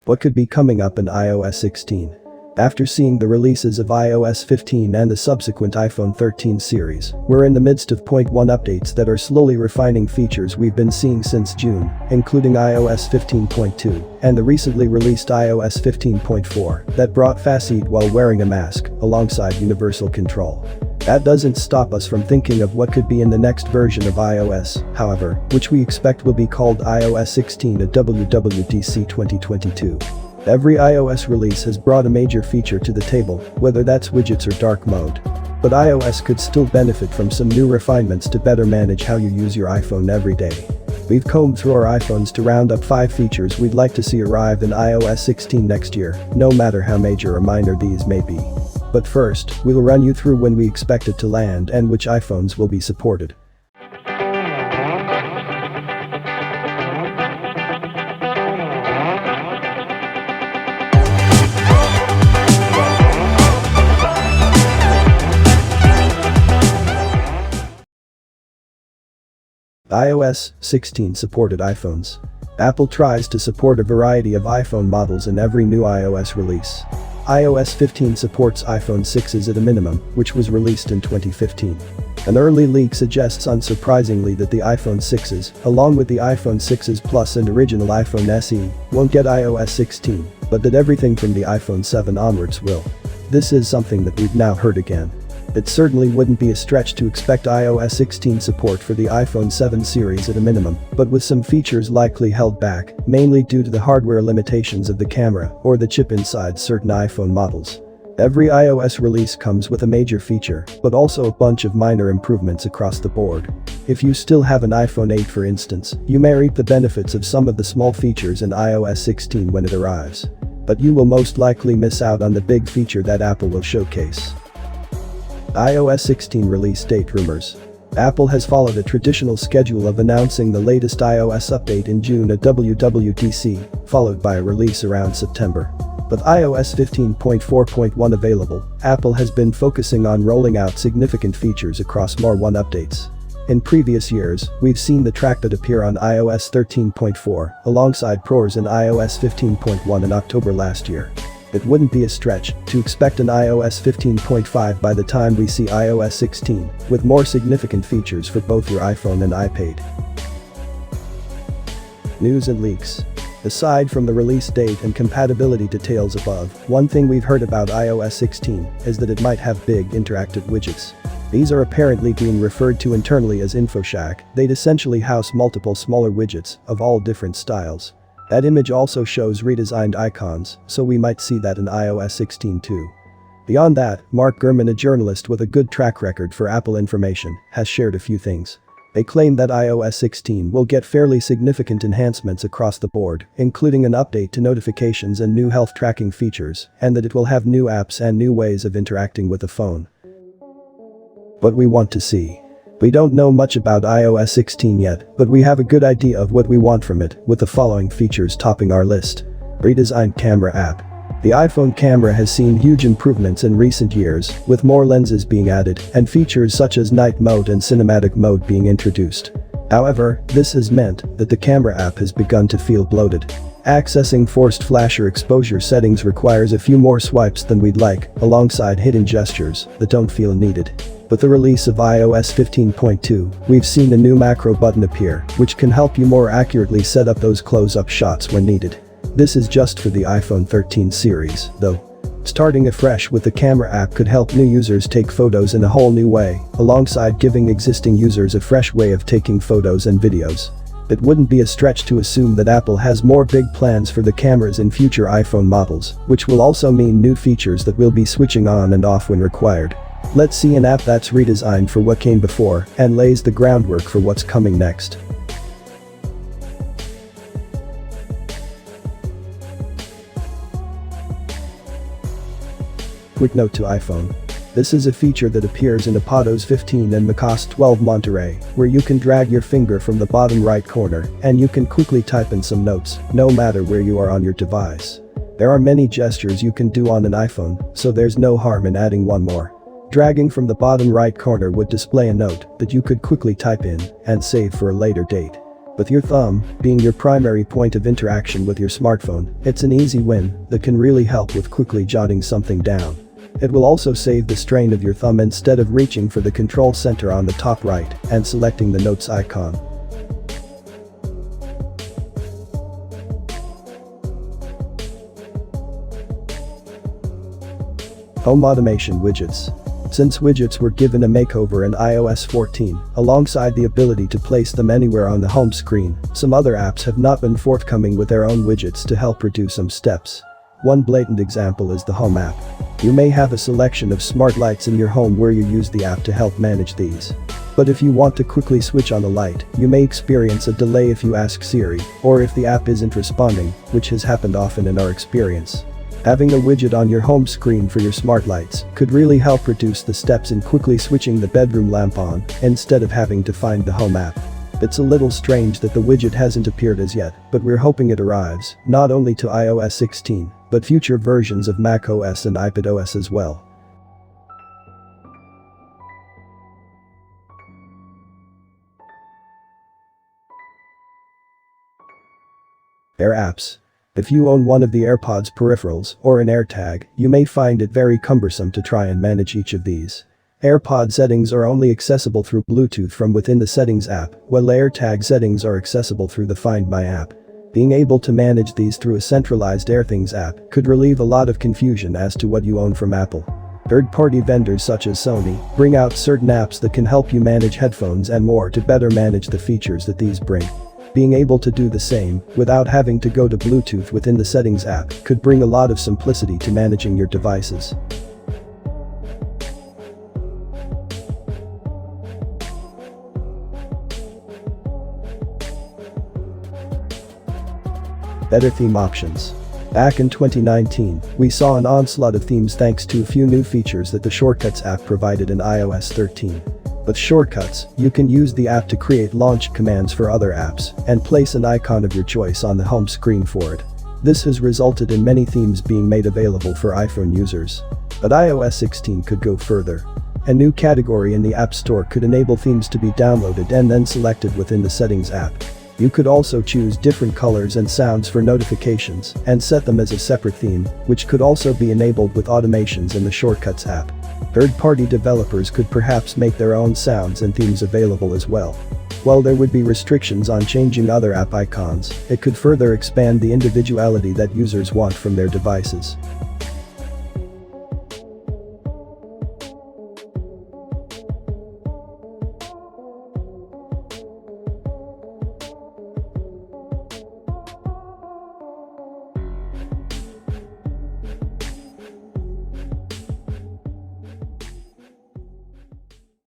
What could be coming up in iOS 16? After seeing the releases of iOS 15 and the subsequent iPhone 13 series, we're in the midst of .1 updates that are slowly refining features we've been seeing since June, including iOS 15.2 and the recently released iOS 15.4 that brought Face ID while wearing a mask, alongside universal control. That doesn't stop us from thinking of what could be in the next version of iOS, however, which we expect will be called iOS 16 at WWDC 2022. Every iOS release has brought a major feature to the table, whether that's widgets or dark mode. But iOS could still benefit from some new refinements to better manage how you use your iPhone every day. We've combed through our iPhones to round up 5 features we'd like to see arrive in iOS 16 next year, no matter how major or minor these may be. But first, we'll run you through when we expect it to land and which iPhones will be supported. iOS 16 supported iPhones. Apple tries to support a variety of iPhone models in every new iOS release. iOS 15 supports iPhone 6s at a minimum, which was released in 2015. An early leak suggests unsurprisingly that the iPhone 6s, along with the iPhone 6s Plus and original iPhone SE, won't get iOS 16, but that everything from the iPhone 7 onwards will. This is something that we've now heard again. It certainly wouldn't be a stretch to expect iOS 16 support for the iPhone 7 series at a minimum, but with some features likely held back, mainly due to the hardware limitations of the camera or the chip inside certain iPhone models. Every iOS release comes with a major feature, but also a bunch of minor improvements across the board. If you still have an iPhone 8 for instance, you may reap the benefits of some of the small features in iOS 16 when it arrives. But you will most likely miss out on the big feature that Apple will showcase. iOS 16 release date rumors. Apple has followed a traditional schedule of announcing the latest iOS update in June at WWDC, followed by a release around September. With iOS 15.4.1 available, Apple has been focusing on rolling out significant features across more .1 updates. In previous years, we've seen the trackpad appear on iOS 13.4, alongside ProRes in iOS 15.1 in October last year. It wouldn't be a stretch to expect an iOS 15.5 by the time we see iOS 16, with more significant features for both your iPhone and iPad. News and leaks. Aside from the release date and compatibility details above, one thing we've heard about iOS 16 is that it might have big interactive widgets. These are apparently being referred to internally as InfoShack. They'd essentially house multiple smaller widgets of all different styles. That image also shows redesigned icons, so we might see that in iOS 16 too. Beyond that, Mark Gurman, a journalist with a good track record for Apple information, has shared a few things. They claim that iOS 16 will get fairly significant enhancements across the board, including an update to notifications and new health tracking features, and that it will have new apps and new ways of interacting with the phone. What we want to see. We don't know much about iOS 16 yet, but we have a good idea of what we want from it, with the following features topping our list. Redesigned camera app. The iPhone camera has seen huge improvements in recent years, with more lenses being added and features such as night mode and cinematic mode being introduced. However, this has meant that the camera app has begun to feel bloated. Accessing forced flasher exposure settings requires a few more swipes than we'd like, alongside hidden gestures that don't feel needed. With the release of iOS 15.2, we've seen a new macro button appear, which can help you more accurately set up those close-up shots when needed. This is just for the iPhone 13 series, though. Starting afresh with the camera app could help new users take photos in a whole new way, alongside giving existing users a fresh way of taking photos and videos. It wouldn't be a stretch to assume that Apple has more big plans for the cameras in future iPhone models, which will also mean new features that will be switching on and off when required. Let's see an app that's redesigned for what came before and lays the groundwork for what's coming next. Quick note to iPhone. This is a feature that appears in iPadOS 15 and macOS 12 Monterey, where you can drag your finger from the bottom right corner and you can quickly type in some notes, no matter where you are on your device. There are many gestures you can do on an iPhone, so there's no harm in adding one more. Dragging from the bottom right corner would display a note that you could quickly type in and save for a later date. With your thumb being your primary point of interaction with your smartphone, it's an easy win that can really help with quickly jotting something down. It will also save the strain of your thumb instead of reaching for the control center on the top right and selecting the notes icon. Home automation widgets. Since widgets were given a makeover in iOS 14, alongside the ability to place them anywhere on the home screen, some other apps have not been forthcoming with their own widgets to help reduce some steps. One blatant example is the Home app. You may have a selection of smart lights in your home where you use the app to help manage these. But if you want to quickly switch on a light, you may experience a delay if you ask Siri, or if the app isn't responding, which has happened often in our experience. Having a widget on your home screen for your smart lights could really help reduce the steps in quickly switching the bedroom lamp on instead of having to find the Home app. It's a little strange that the widget hasn't appeared as yet, but we're hoping it arrives, not only to iOS 16, but future versions of macOS and iPadOS as well. Air apps. If you own one of the AirPods peripherals or an AirTag, you may find it very cumbersome to try and manage each of these. AirPod settings are only accessible through Bluetooth from within the Settings app, while AirTag settings are accessible through the Find My app. Being able to manage these through a centralized AirThings app could relieve a lot of confusion as to what you own from Apple. Third-party vendors such as Sony bring out certain apps that can help you manage headphones and more to better manage the features that these bring. Being able to do the same without having to go to Bluetooth within the Settings app could bring a lot of simplicity to managing your devices. Better theme options. Back in 2019, we saw an onslaught of themes thanks to a few new features that the Shortcuts app provided in iOS 13. With Shortcuts, you can use the app to create launch commands for other apps and place an icon of your choice on the home screen for it. This has resulted in many themes being made available for iPhone users. But iOS 16 could go further. A new category in the App Store could enable themes to be downloaded and then selected within the Settings app. You could also choose different colors and sounds for notifications and set them as a separate theme, which could also be enabled with automations in the Shortcuts app. Third-party developers could perhaps make their own sounds and themes available as well. While there would be restrictions on changing other app icons, it could further expand the individuality that users want from their devices.